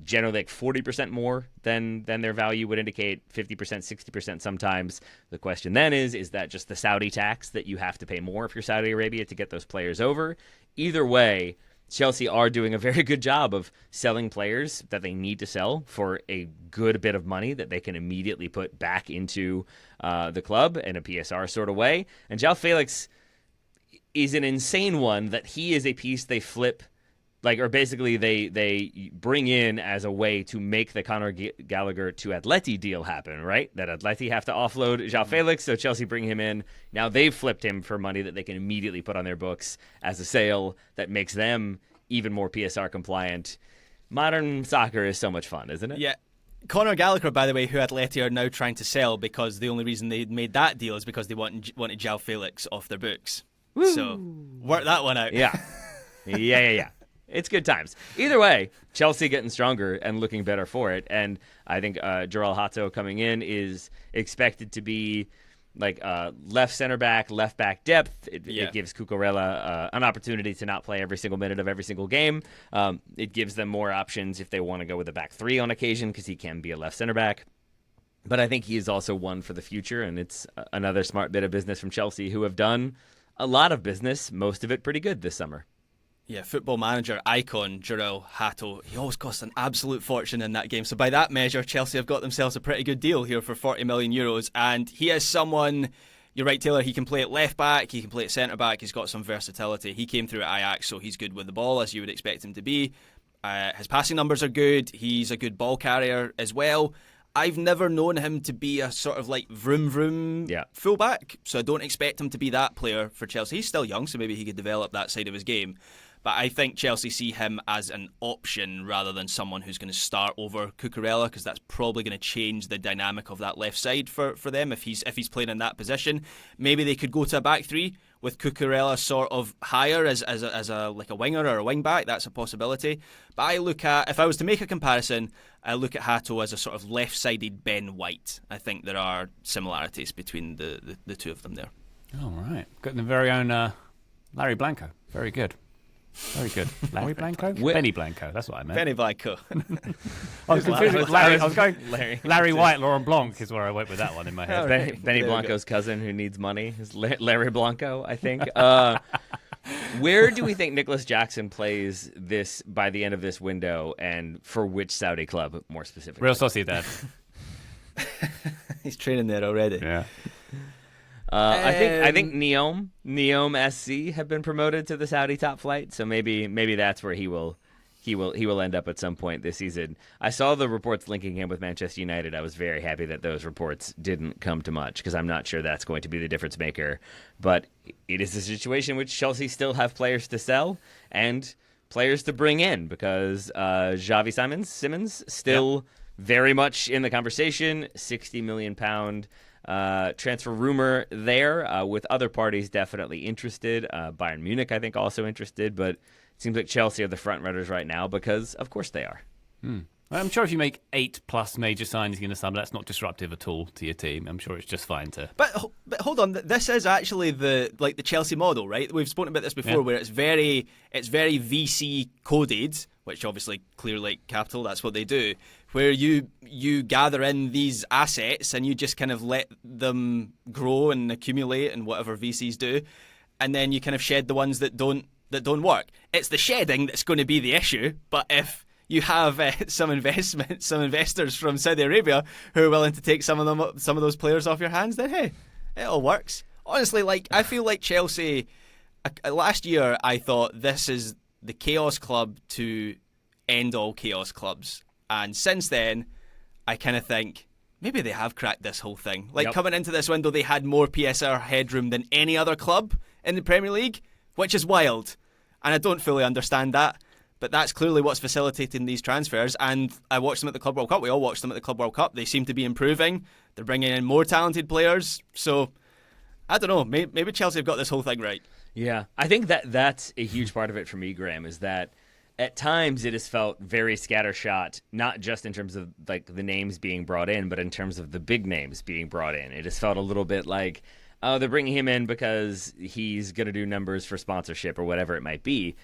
generally like 40% more than their value would indicate, 50%, 60% sometimes. The question then is that just the Saudi tax that you have to pay more if you're Saudi Arabia to get those players over? Either way, Chelsea are doing a very good job of selling players that they need to sell for a good bit of money that they can immediately put back into the club in a PSR sort of way. And João Felix is an insane one that he is a piece they flip, like, or basically they bring in as a way to make the Conor Gallagher to Atleti deal happen, right? That Atleti have to offload João Felix, so Chelsea bring him in. Now they've flipped him for money that they can immediately put on their books as a sale that makes them even more PSR compliant. Modern soccer is so much fun, isn't it? Yeah. Conor Gallagher, by the way, who Atleti are now trying to sell because the only reason they made that deal is because they wanted João Felix off their books. Woo. So work that one out. Yeah. Yeah. It's good times. Either way, Chelsea getting stronger and looking better for it. And I think Joel Hato coming in is expected to be like left center back, left back depth. It gives Cucurella an opportunity to not play every single minute of every single game. It gives them more options if they want to go with a back three on occasion because he can be a left center back. But I think he is also one for the future, and it's another smart bit of business from Chelsea, who have done a lot of business, most of it pretty good this summer. Yeah, Football Manager icon Joel Hato. He always cost an absolute fortune in that game. So by that measure, Chelsea have got themselves a pretty good deal here for €40 million. And he is someone, you're right, Taylor, he can play at left back, he can play at centre back, he's got some versatility. He came through at Ajax, so he's good with the ball, as you would expect him to be. His passing numbers are good. He's a good ball carrier as well. I've never known him to be a sort of like vroom fullback, so I don't expect him to be that player for Chelsea. He's still young, so maybe he could develop that side of his game. But I think Chelsea see him as an option rather than someone who's going to start over Cucurella, because that's probably going to change the dynamic of that left side for them if he's playing in that position. Maybe they could go to a back three with Cucurella sort of higher as a like a winger or a wing back. That's a possibility. But I look at, if I was to make a comparison, I look at Hato as a sort of left-sided Ben White. I think there are similarities between the two of them there. All right, got the very own Larry Blanco. Very good. Very good. Larry Blanco? Benny Blanco, that's what I meant. Benny Blanco. I was confused with Larry. I was going Larry White, Laurent Blanc is where I went with that one in my head. Benny Blanco's cousin who needs money is Larry Blanco, I think. Where do we think Nicholas Jackson plays this by the end of this window, and for which Saudi club more specifically? Real Sociedad. He's training there already. Yeah. I think Neom SC have been promoted to the Saudi top flight, so maybe that's where he will end up at some point this season. I saw the reports linking him with Manchester United. I was very happy that those reports didn't come to much, because I'm not sure that's going to be the difference maker. But it is a situation in which Chelsea still have players to sell and players to bring in, because Xavi Simons still very much in the conversation. £60 million transfer rumor there, with other parties definitely interested. Bayern Munich, I think, also interested, but it seems like Chelsea are the front runners right now because, of course, they are. I'm sure if you make 8+ major signings in the summer, that's not disruptive at all to your team. I'm sure it's just fine to. But hold on, this is actually the Chelsea model, right? We've spoken about this before, where it's very VC coded, which obviously Clear Lake Capital, that's what they do, where you gather in these assets and you just kind of let them grow and accumulate and whatever VCs do, and then you kind of shed the ones that don't that don't work. It's the shedding that's going to be the issue. But if you have some investors from Saudi Arabia who are willing to take some of those players off your hands, then hey, it all works. Honestly, I feel like Chelsea. Last year, I thought this is the chaos club to end all chaos clubs, and since then, I kind of think maybe they have cracked this whole thing. Coming into this window, they had more PSR headroom than any other club in the Premier League, which is wild. And I don't fully understand that, but that's clearly what's facilitating these transfers. And I watched them at the Club World Cup. We all watched them at the Club World Cup. They seem to be improving. They're bringing in more talented players. So, I don't know. Maybe Chelsea have got this whole thing right. Yeah, I think that's a huge part of it for me, Graham, is that at times it has felt very scattershot, not just in terms of like the names being brought in, but in terms of the big names being brought in. It has felt a little bit like, oh, they're bringing him in because he's going to do numbers for sponsorship or whatever it might be.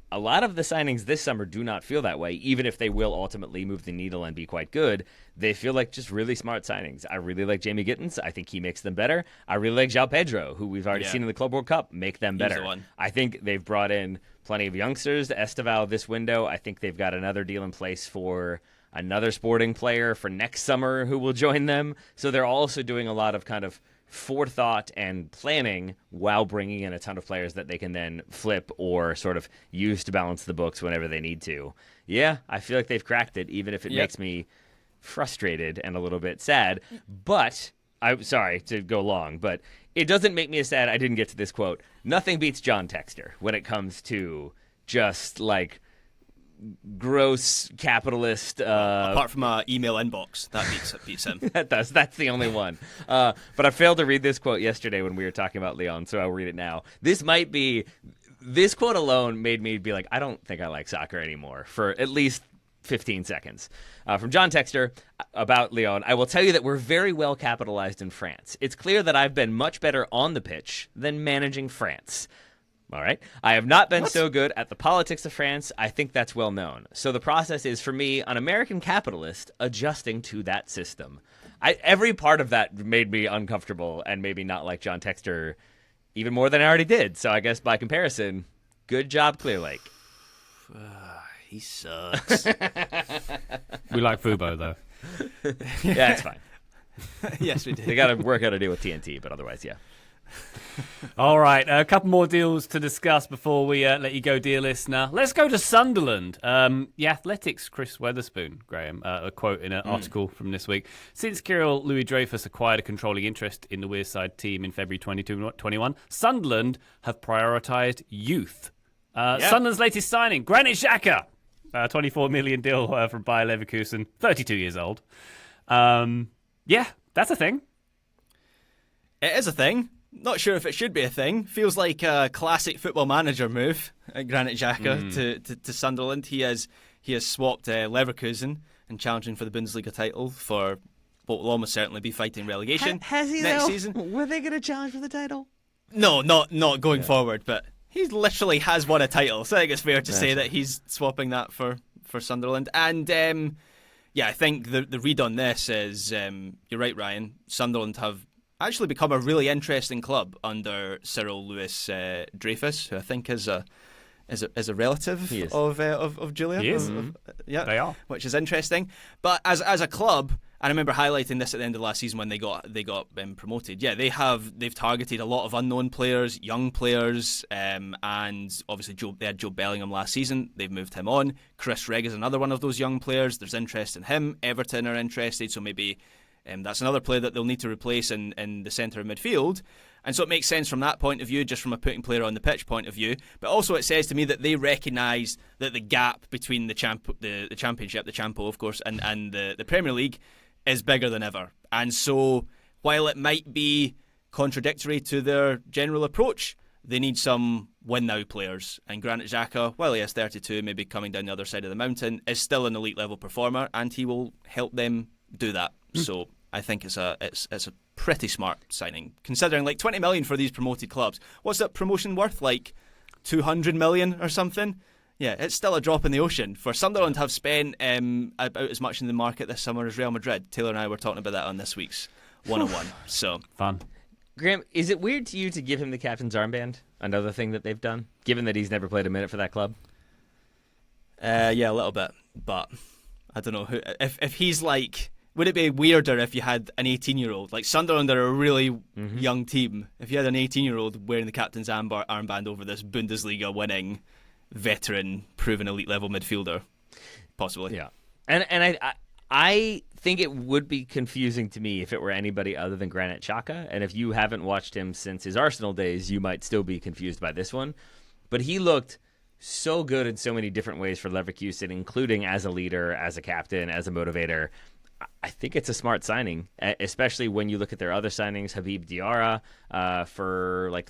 A lot of the signings this summer do not feel that way, even if they will ultimately move the needle and be quite good. They feel like just really smart signings. I really like Jamie Gittins. I think he makes them better. I really like João Pedro, who we've already seen in the Club World Cup, make them better. I think they've brought in plenty of youngsters. Esteval this window. I think they've got another deal in place for another Sporting player for next summer who will join them. So they're also doing a lot of kind of forethought and planning while bringing in a ton of players that they can then flip or sort of use to balance the books whenever they need to. Yeah, I feel like they've cracked it, even if it makes me frustrated and a little bit sad. But, I'm sorry to go long, but it doesn't make me as sad. I didn't get to this quote. Nothing beats John Textor when it comes to just like gross capitalist. Apart from an email inbox, that beats him. That does. That's the only one. But I failed to read this quote yesterday when we were talking about Leon, so I'll read it now. This quote alone made me be like, I don't think I like soccer anymore for at least 15 seconds. From John Textor about Leon, I will tell you that we're very well capitalized in France. It's clear that I've been much better on the pitch than managing France. All right. I have not been so good at the politics of France. I think that's well known. So the process is, for me, an American capitalist adjusting to that system. Every part of that made me uncomfortable and maybe not like John Textor even more than I already did. So I guess by comparison, good job, Clear Lake. He sucks. We like Fubo, though. Yeah, it's fine. Yes, we do. They got to work out a deal with TNT, but otherwise, yeah. All right, a couple more deals to discuss before we let you go, dear listener. Let's go to Sunderland. The Athletic's Chris Weatherspoon, Graham, a quote in an article from this week. Since Kirill Louis-Dreyfus acquired a controlling interest in the Wearside team in February 2021, Sunderland have prioritised youth. Sunderland's latest signing, Granit Xhaka, a 24 million deal from Bayer Leverkusen, 32 years old. That's a thing. It is a thing. Not sure if it should be a thing. Feels like a classic Football Manager move, Granit Xhaka to Sunderland. He has swapped Leverkusen and challenging for the Bundesliga title for what will almost certainly be fighting relegation. Has he next though? season. Were they going to challenge for the title? No, not going forward. But he literally has won a title, so I think it's fair to say that he's swapping that for Sunderland. And I think the read on this is you're right, Ryan. Sunderland have actually become a really interesting club under Cyril Louis Dreyfus, who I think is a relative of Julian. He is. They are, which is interesting. But as a club, and I remember highlighting this at the end of last season when they got promoted. Yeah, they've targeted a lot of unknown players, young players, and obviously they had Joe Bellingham last season. They've moved him on. Chris Rigg is another one of those young players. There's interest in him. Everton are interested, so maybe. That's another player that they'll need to replace in the centre of midfield. And so it makes sense from that point of view, just from a putting player on the pitch point of view. But also it says to me that they recognise that the gap between the Championship, the Champo, of course, and the Premier League is bigger than ever. And so while it might be contradictory to their general approach, they need some win-now players. And Granit Xhaka, while he is 32, maybe coming down the other side of the mountain, is still an elite-level performer, and he will help them do that. So I think it's a pretty smart signing, considering like 20 million for these promoted clubs. What's that promotion worth? Like 200 million or something? Yeah, it's still a drop in the ocean. For Sunderland to have spent about as much in the market this summer as Real Madrid. Taylor and I were talking about that on this week's 101. So fun. Graham, is it weird to you to give him the captain's armband? Another thing that they've done, given that he's never played a minute for that club? Yeah, a little bit, but I don't know who. If he's like, would it be weirder if you had an 18-year-old like Sunderland are a really young team? If you had an 18-year-old wearing the captain's armband over this Bundesliga winning veteran, proven elite level midfielder, possibly. Yeah, and I think it would be confusing to me if it were anybody other than Granit Xhaka. And if you haven't watched him since his Arsenal days, you might still be confused by this one. But he looked so good in so many different ways for Leverkusen, including as a leader, as a captain, as a motivator. I think it's a smart signing, especially when you look at their other signings. Habib Diarra for like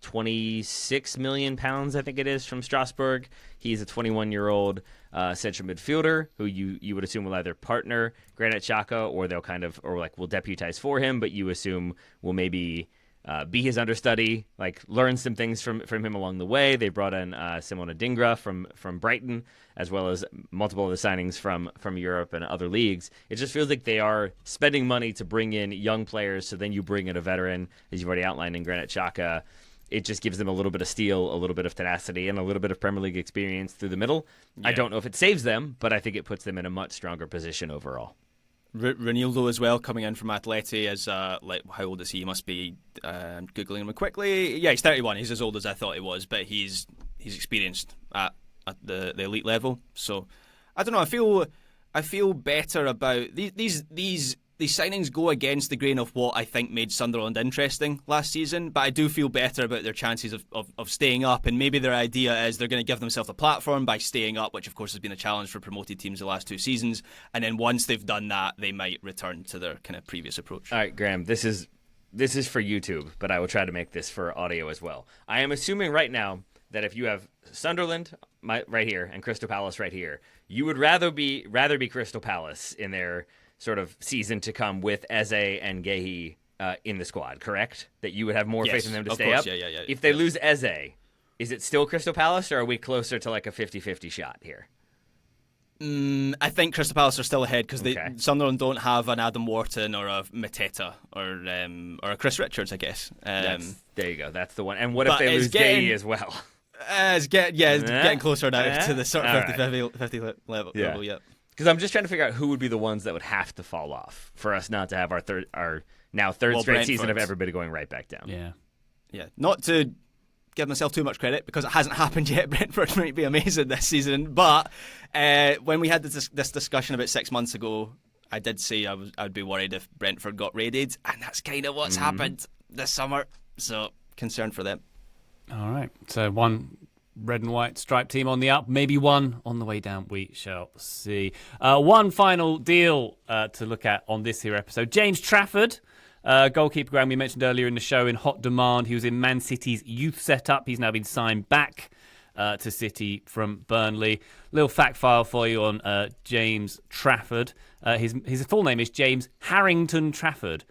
£26 million, I think it is, from Strasbourg. He's a 21-year-old central midfielder who you would assume will either partner Granit Xhaka or they'll will deputize for him, but you assume will maybe be his understudy, like learn some things from him along the way. They brought in Simona Dingra from Brighton, as well as multiple of the signings from Europe and other leagues. It just feels like they are spending money to bring in young players, so then you bring in a veteran, as you've already outlined in Granit Xhaka. It just gives them a little bit of steel, a little bit of tenacity, and a little bit of Premier League experience through the middle. Yeah. I don't know if it saves them, but I think it puts them in a much stronger position overall. Ronaldo as well, coming in from Atleti as how old is he? He must be googling him quickly. Yeah, he's 31. He's as old as I thought he was, but he's experienced at the elite level. So I don't know. I feel better about these signings. Go against the grain of what I think made Sunderland interesting last season, but I do feel better about their chances of staying up. And maybe their idea is they're going to give themselves a platform by staying up, which of course has been a challenge for promoted teams the last 2 seasons. And then once they've done that, they might return to their kind of previous approach. All right, Graham, this is for YouTube, but I will try to make this for audio as well. I am assuming right now that if you have Sunderland right here and Crystal Palace right here, you would rather be Crystal Palace in their sort of season to come with Eze and Gehi in the squad, correct? That you would have more faith in them to stay up? Yeah. If they lose Eze, is it still Crystal Palace, or are we closer to like a 50-50 shot here? I think Crystal Palace are still ahead because Sunderland don't have an Adam Wharton or a Mateta or a Chris Richards, I guess. There you go. That's the one. And what if they lose Gehi as well? It's getting closer now to the sort of 50 level. Yeah. Because I'm just trying to figure out who would be the ones that would have to fall off for us not to have our third straight season of everybody going right back down. Yeah. Not to give myself too much credit because it hasn't happened yet. Brentford might be amazing this season, but when we had this discussion about 6 months ago, I did say I'd be worried if Brentford got raided, and that's kind of what's happened this summer. So concerned for them. All right. So one red and white striped team on the up, maybe one on the way down. We shall see. One final deal to look at on this here episode. James Trafford, goalkeeper, Graham, we mentioned earlier in the show, in hot demand. He was in Man City's youth setup. He's now been signed back to City from Burnley. Little fact file for you on James Trafford. His full name is James Harrington Trafford,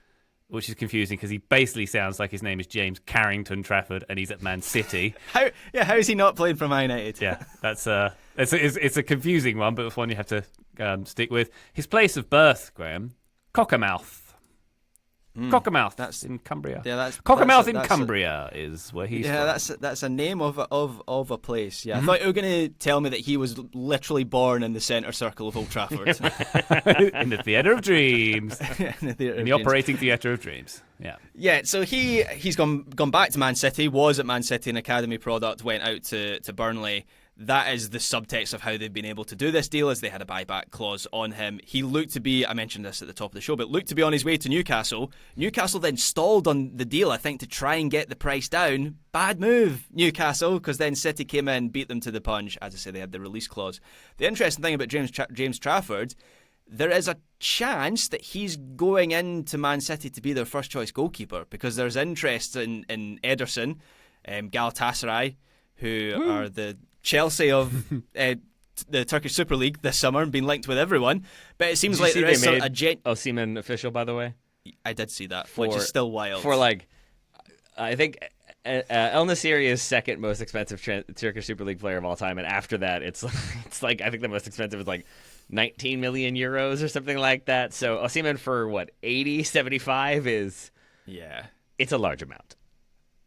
which is confusing because he basically sounds like his name is James Carrington Trafford and he's at Man City. How is he not playing for Man United? Yeah, that's it's a confusing one, but it's one you have to stick with. His place of birth, Graham, Cockermouth. Cockermouth, that's in Cumbria. Yeah, Cockermouth in Cumbria is where he's from. Yeah, that's a name of a place. Yeah, I thought you were going to tell me that he was literally born in the centre circle of Old Trafford, in the theatre of dreams, in the operating theatre of dreams. Yeah. So he's gone back to Man City. Was at Man City, an academy product. Went out to Burnley. That is the subtext of how they've been able to do this deal, as they had a buyback clause on him. He looked to be, I mentioned this at the top of the show, but looked to be on his way to Newcastle. Newcastle then stalled on the deal, I think, to try and get the price down. Bad move, Newcastle, because then City came in, beat them to the punch. As I say, they had the release clause. The interesting thing about James Trafford, there is a chance that he's going into Man City to be their first choice goalkeeper, because there's interest in Ederson, Galatasaray, who are the Chelsea of the Turkish Super League this summer and been linked with everyone. But it seems like there is a Osimhen official, by the way. I did see that, which is still wild. For I think El Nassiri is second most expensive Turkish Super League player of all time, and after that, it's like I think the most expensive is like 19 million euros or something like that. So Osimhen for 80, 75 is it's a large amount.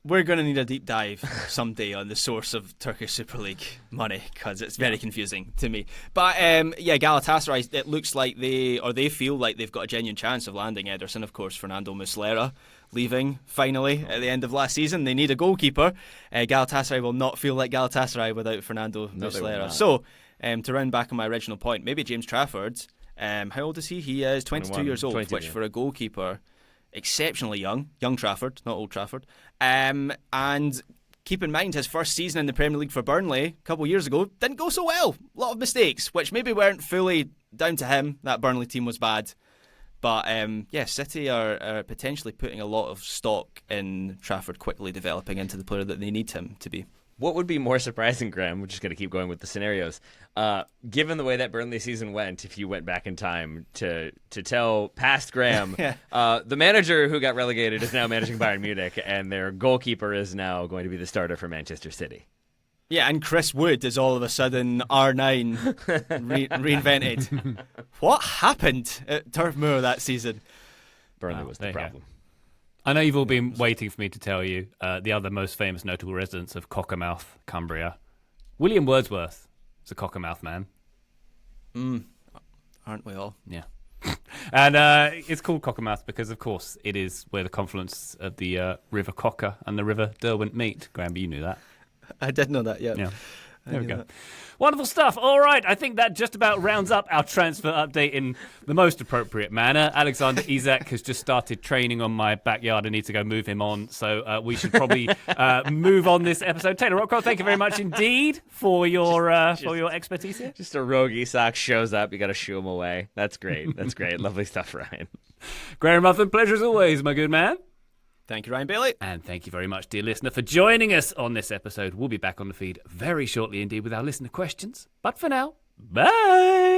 We're going to need a deep dive someday on the source of Turkish Super League money, because it's very confusing to me. But Galatasaray, it looks like they feel like they've got a genuine chance of landing Ederson. Of course, Fernando Muslera leaving finally at the end of last season. They need a goalkeeper. Galatasaray will not feel like Galatasaray without Fernando Muslera. So, to round back on my original point, maybe James Trafford, how old is he? He is 22 years old, which for a goalkeeper, exceptionally young Trafford, not Old Trafford. And keep in mind, his first season in the Premier League for Burnley a couple of years ago didn't go so well. A lot of mistakes, which maybe weren't fully down to him. That Burnley team was bad. But City are potentially putting a lot of stock in Trafford quickly developing into the player that they need him to be. What would be more surprising, Graham, we're just going to keep going with the scenarios, given the way that Burnley season went, if you went back in time to tell past Graham, the manager who got relegated is now managing Bayern Munich, and their goalkeeper is now going to be the starter for Manchester City. Yeah, and Chris Wood is all of a sudden R9 reinvented. What happened at Turf Moor that season? Burnley was the problem. I know you've all been waiting for me to tell you the other most famous notable residents of Cockermouth, Cumbria. William Wordsworth is a Cockermouth man. Aren't we all? Yeah. And it's called Cockermouth because, of course, it is where the confluence of the River Cocker and the River Derwent meet. Graham, you knew that. I did know that, yeah. There we go. Wonderful stuff. All right, I think that just about rounds up our transfer update in the most appropriate manner. Alexander Isak has just started training on my backyard. I need to go move him on, so we should probably move on this episode. Taylor Rockwell, thank you very much indeed for your expertise here. Just a rogue Isak shows up. You got to shoo him away. That's great. That's great. Lovely stuff, Ryan. Graham Ruthven, pleasure as always, my good man. Thank you, Ryan Bailey. And thank you very much, dear listener, for joining us on this episode. We'll be back on the feed very shortly indeed with our listener questions. But for now, bye!